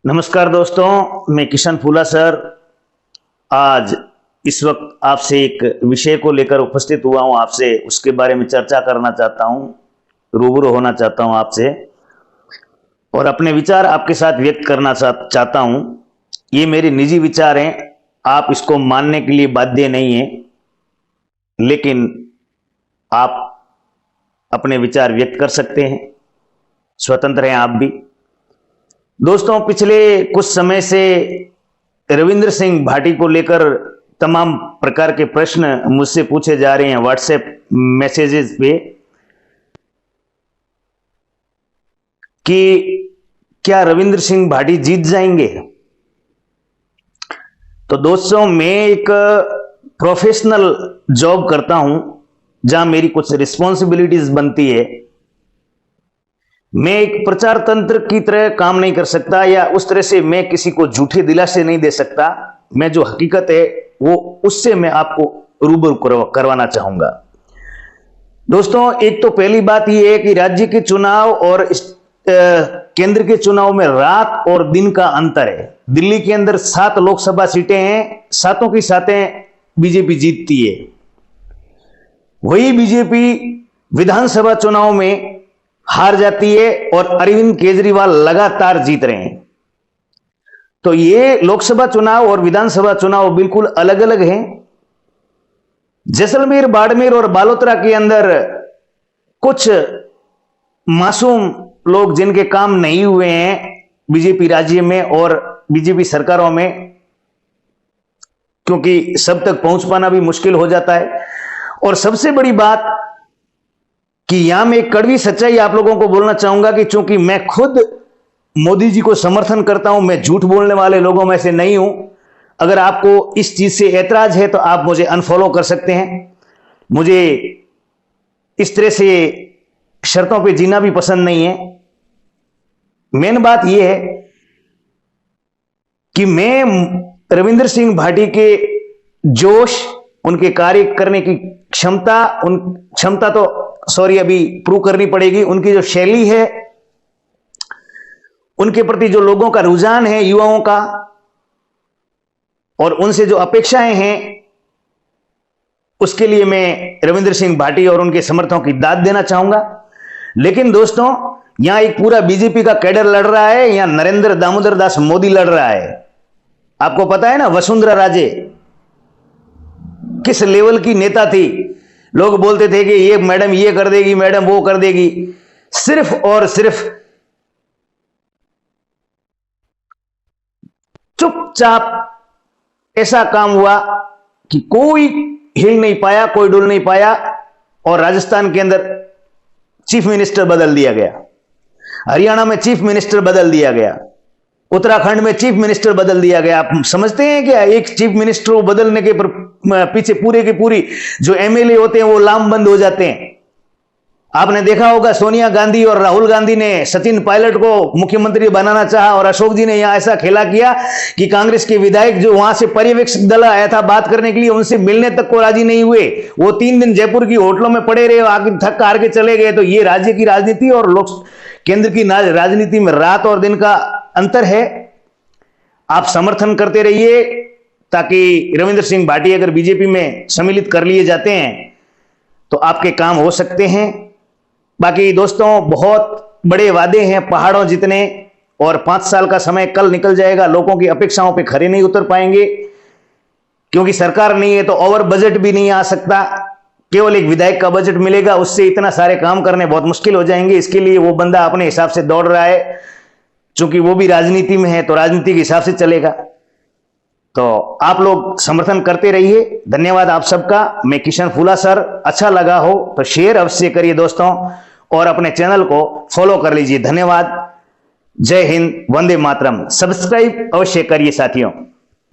नमस्कार दोस्तों, मैं किशन फूला सर आज इस वक्त आपसे एक विषय को लेकर उपस्थित हुआ हूं। आपसे उसके बारे में चर्चा करना चाहता हूं, रूबरू होना चाहता हूं आपसे और अपने विचार आपके साथ व्यक्त करना चाहता हूं। ये मेरे निजी विचार हैं, आप इसको मानने के लिए बाध्य नहीं हैं, लेकिन आप अपने विचार व्यक्त कर सकते हैं, स्वतंत्र हैं आप भी। दोस्तों, पिछले कुछ समय से रविंद्र सिंह भाटी को लेकर तमाम प्रकार के प्रश्न मुझसे पूछे जा रहे हैं व्हाट्सएप मैसेजेस पे कि क्या रविंद्र सिंह भाटी जीत जाएंगे। तो दोस्तों, मैं एक प्रोफेशनल जॉब करता हूं जहां मेरी कुछ रिस्पॉन्सिबिलिटीज बनती है। मैं एक प्रचार तंत्र की तरह काम नहीं कर सकता या उस तरह से मैं किसी को झूठे दिलासे नहीं दे सकता। मैं जो हकीकत है वो उससे मैं आपको रूबरू करवाना चाहूंगा। दोस्तों, एक तो पहली बात यह है कि राज्य के चुनाव और केंद्र के चुनाव में रात और दिन का अंतर है। दिल्ली के अंदर 7 लोकसभा सीटें हैं, 7 की 7 बीजेपी जीतती है। वही बीजेपी विधानसभा चुनाव में हार जाती है और अरविंद केजरीवाल लगातार जीत रहे हैं। तो ये लोकसभा चुनाव और विधानसभा चुनाव बिल्कुल अलग अलग हैं। जैसलमेर, बाड़मेर और बालोतरा के अंदर कुछ मासूम लोग जिनके काम नहीं हुए हैं बीजेपी राज्य में और बीजेपी सरकारों में, क्योंकि सब तक पहुंच पाना भी मुश्किल हो जाता है। और सबसे बड़ी बात कि यहां मैं एक कड़वी सच्चाई आप लोगों को बोलना चाहूंगा कि चूंकि मैं खुद मोदी जी को समर्थन करता हूं, मैं झूठ बोलने वाले लोगों में से नहीं हूं। अगर आपको इस चीज से ऐतराज है तो आप मुझे अनफॉलो कर सकते हैं। मुझे इस तरह से शर्तों पे जीना भी पसंद नहीं है। मेन बात यह है कि मैं रविंद्र सिंह भाटी के जोश, उनके कार्य करने की क्षमता तो अभी प्रूव करनी पड़ेगी। उनकी जो शैली है, उनके प्रति जो लोगों का रुझान है, युवाओं का, और उनसे जो अपेक्षाएं हैं, उसके लिए मैं रविंद्र सिंह भाटी और उनके समर्थकों की दाद देना चाहूंगा। लेकिन दोस्तों, यहां एक पूरा बीजेपी का कैडर लड़ रहा है, यहां नरेंद्र दामोदर दास मोदी लड़ रहा है। आपको पता है ना, वसुंधरा राजे किस लेवल की नेता थी। लोग बोलते थे कि ये मैडम ये कर देगी, मैडम वो कर देगी। सिर्फ और सिर्फ चुपचाप ऐसा काम हुआ कि कोई हिल नहीं पाया, कोई डुल नहीं पाया, और राजस्थान के अंदर चीफ मिनिस्टर बदल दिया गया, हरियाणा में चीफ मिनिस्टर बदल दिया गया, उत्तराखंड में चीफ मिनिस्टर बदल दिया गया। आप समझते हैं क्या, एक चीफ मिनिस्टर को बदलने के पीछे पूरे की पूरी जो एमएलए होते हैं वो लामबंद हो जाते हैं। आपने देखा होगा, सोनिया गांधी और राहुल गांधी ने सचिन पायलट को मुख्यमंत्री बनाना चाहा और अशोक जी ने यहां ऐसा खेला किया कि कांग्रेस के विधायक जो वहां से पर्यवेक्षक दल आया था बात करने के लिए, उनसे मिलने तक को राजी नहीं हुए। वो 3 दिन जयपुर की होटलों में पड़े रहे, आगे थक हार के चले गए। तो ये राज्य की राजनीति और केंद्र की राजनीति में रात और दिन का अंतर है। आप समर्थन करते रहिए ताकि रविंद्र सिंह भाटी अगर बीजेपी में सम्मिलित कर लिए जाते हैं तो आपके काम हो सकते हैं। बाकी दोस्तों, बहुत बड़े वादे हैं पहाड़ों जितने, और 5 साल का समय कल निकल जाएगा। लोगों की अपेक्षाओं पे खरे नहीं उतर पाएंगे, क्योंकि सरकार नहीं है तो ओवर बजट भी नहीं आ सकता। केवल एक विधायक का बजट मिलेगा, उससे इतना सारे काम करने बहुत मुश्किल हो जाएंगे। इसके लिए वो बंदा अपने हिसाब से दौड़ रहा है, चूंकि वो भी राजनीति में है तो राजनीति के हिसाब से चलेगा। तो आप लोग समर्थन करते रहिए। धन्यवाद आप सबका। मैं किशन फूला सर। अच्छा लगा हो तो शेयर अवश्य करिए दोस्तों, और अपने चैनल को फॉलो कर लीजिए। धन्यवाद। जय हिंद, वंदे मातरम। सब्सक्राइब अवश्य करिए साथियों।